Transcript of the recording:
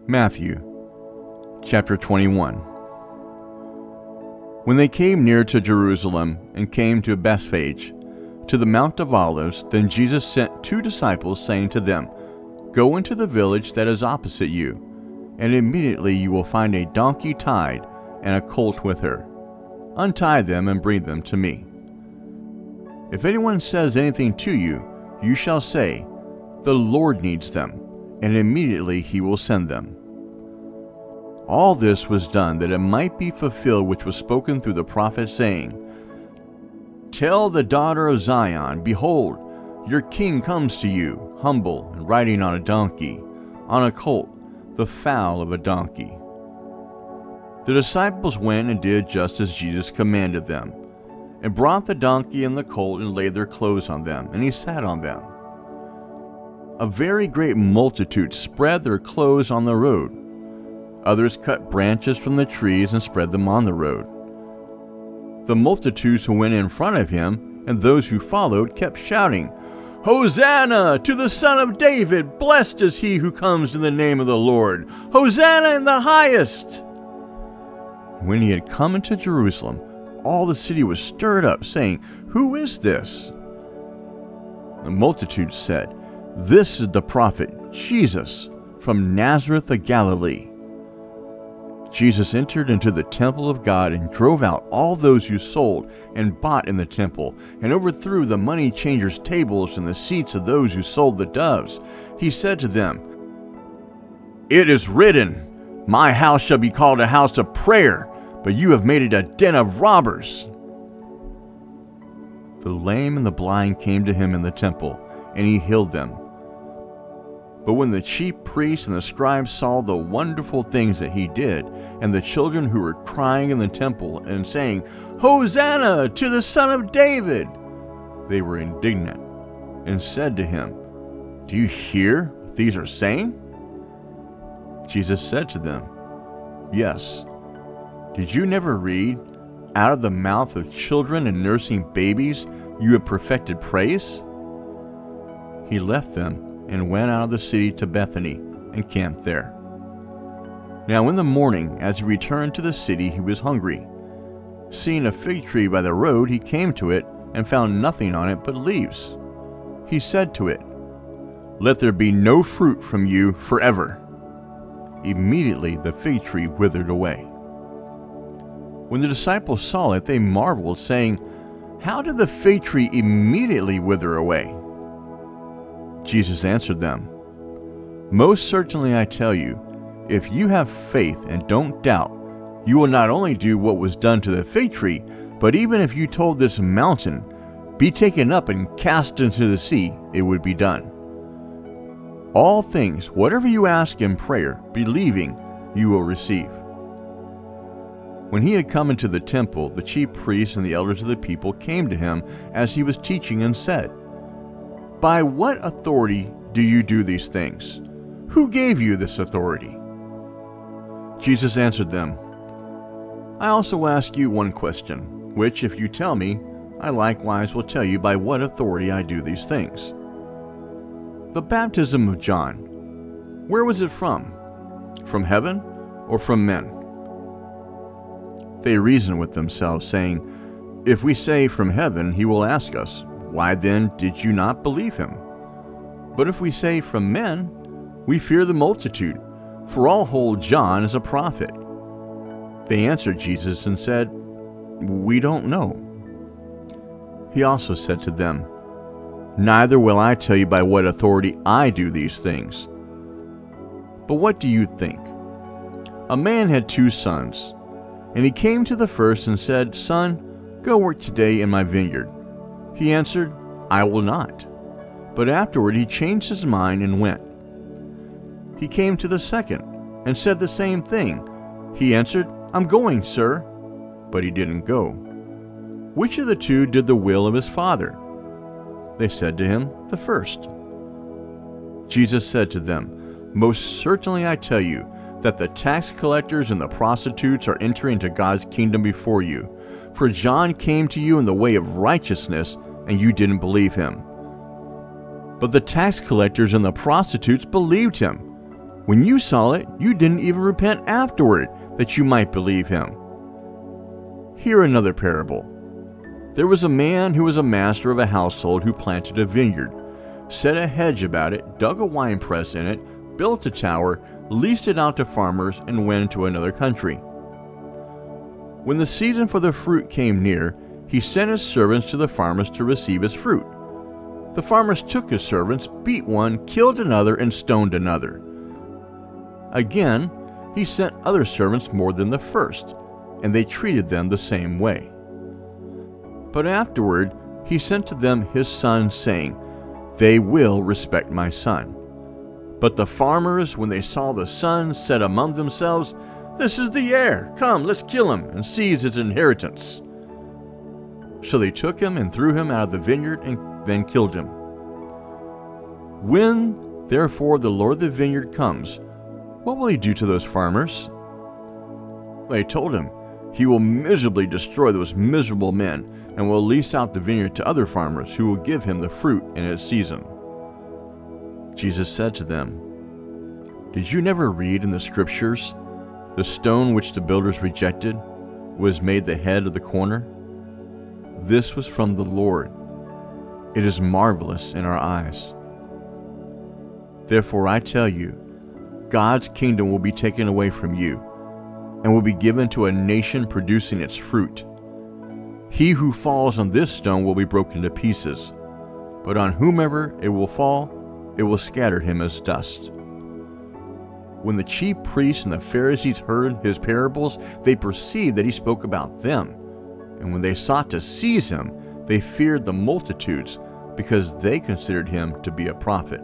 Mathew chapter 21. When they came near to Jerusalem and came to Bethphage, to the Mount of Olives, then Jesus sent 2 disciples, saying to them, "Go into the village that is opposite you, and immediately you will find a donkey tied and a colt with her. Untie them and bring them to me. If anyone says anything to you, you shall say, 'The Lord needs them,' and immediately he will send them." All this was done that it might be fulfilled which was spoken through the prophet, saying, "Tell the daughter of Zion, behold, your king comes to you, humble and riding on a donkey, on a colt, the foal of a donkey." The disciples went and did just as Jesus commanded them, and brought the donkey and the colt and laid their clothes on them, and he sat on them. A very great multitude spread their clothes on the road. Others cut branches from the trees and spread them on the road. The multitudes who went in front of him and those who followed kept shouting, "Hosanna to the Son of David! Blessed is he who comes in the name of the Lord! Hosanna in the highest!" When he had come into Jerusalem, all the city was stirred up, saying, "Who is this?" The multitude said, "This is the prophet Jesus from Nazareth of Galilee." Jesus entered into the temple of God and drove out all those who sold and bought in the temple, and overthrew the money changers' tables and the seats of those who sold the doves. He said to them, "It is written, 'My house shall be called a house of prayer,' but you have made it a den of robbers." The lame and the blind came to him in the temple, and he healed them. But when the chief priests and the scribes saw the wonderful things that he did, and the children who were crying in the temple and saying, "Hosanna to the Son of David," they were indignant and said to him, "Do you hear what these are saying?" Jesus said to them, "Yes. Did you never read, 'Out of the mouth of children and nursing babies you have perfected praise'?" He left them and went out of the city to Bethany and camped there. Now in the morning, as he returned to the city, he was hungry. Seeing a fig tree by the road, he came to it and found nothing on it but leaves. He said to it, "Let there be no fruit from you forever." Immediately the fig tree withered away. When the disciples saw it, they marveled, saying, "How did the fig tree immediately wither away?" Jesus answered them, "Most certainly I tell you, if you have faith and don't doubt, you will not only do what was done to the fig tree, but even if you told this mountain, 'Be taken up and cast into the sea,' it would be done. All things, whatever you ask in prayer, believing, you will receive." When he had come into the temple, the chief priests and the elders of the people came to him as he was teaching and said, "By what authority do you do these things? Who gave you this authority?" Jesus answered them, "I also ask you one question, which if you tell me, I likewise will tell you by what authority I do these things. The baptism of John, where was it from? From heaven or from men?" They reasoned with themselves, saying, "If we say from heaven, he will ask us, 'Why then did you not believe him?' But if we say from men, we fear the multitude, for all hold John as a prophet." They answered Jesus and said, "We don't know." He also said to them, "Neither will I tell you by what authority I do these things. But what do you think? A man had 2 sons, and he came to the first and said, 'Son, go work today in my vineyard.' He answered, 'I will not.' But afterward he changed his mind and went. He came to the second and said the same thing. He answered, 'I'm going, sir.' But he didn't go. Which of the 2 did the will of his father?" They said to him, "The first." Jesus said to them, "Most certainly I tell you that the tax collectors and the prostitutes are entering into God's kingdom before you. For John came to you in the way of righteousness, and you didn't believe him. But the tax collectors and the prostitutes believed him. When you saw it, you didn't even repent afterward, that you might believe him. Hear another parable. There was a man who was a master of a household who planted a vineyard, set a hedge about it, dug a winepress in it, built a tower, leased it out to farmers, and went into another country. When the season for the fruit came near, he sent his servants to the farmers to receive his fruit. The farmers took his servants, beat one, killed another, and stoned another. Again, he sent other servants more than the first, and they treated them the same way. But afterward, he sent to them his son, saying, "They will respect my son." But the farmers, when they saw the son, said among themselves, "This is the heir. Come, let's kill him and seize his inheritance." So they took him and threw him out of the vineyard and then killed him. When, therefore, the Lord of the vineyard comes, what will he do to those farmers? They told him, "He will miserably destroy those miserable men and will lease out the vineyard to other farmers who will give him the fruit in its season." Jesus said to them, "Did you never read in the Scriptures, the stone which the builders rejected was made the head of the corner? This was from the Lord. It is marvelous in our eyes. Therefore I tell you, God's kingdom will be taken away from you and will be given to a nation producing its fruit. He who falls on this stone will be broken to pieces, but on whomever it will fall, it will scatter him as dust." When the chief priests and the Pharisees heard his parables, they perceived that he spoke about them. And when they sought to seize him, they feared the multitudes, because they considered him to be a prophet.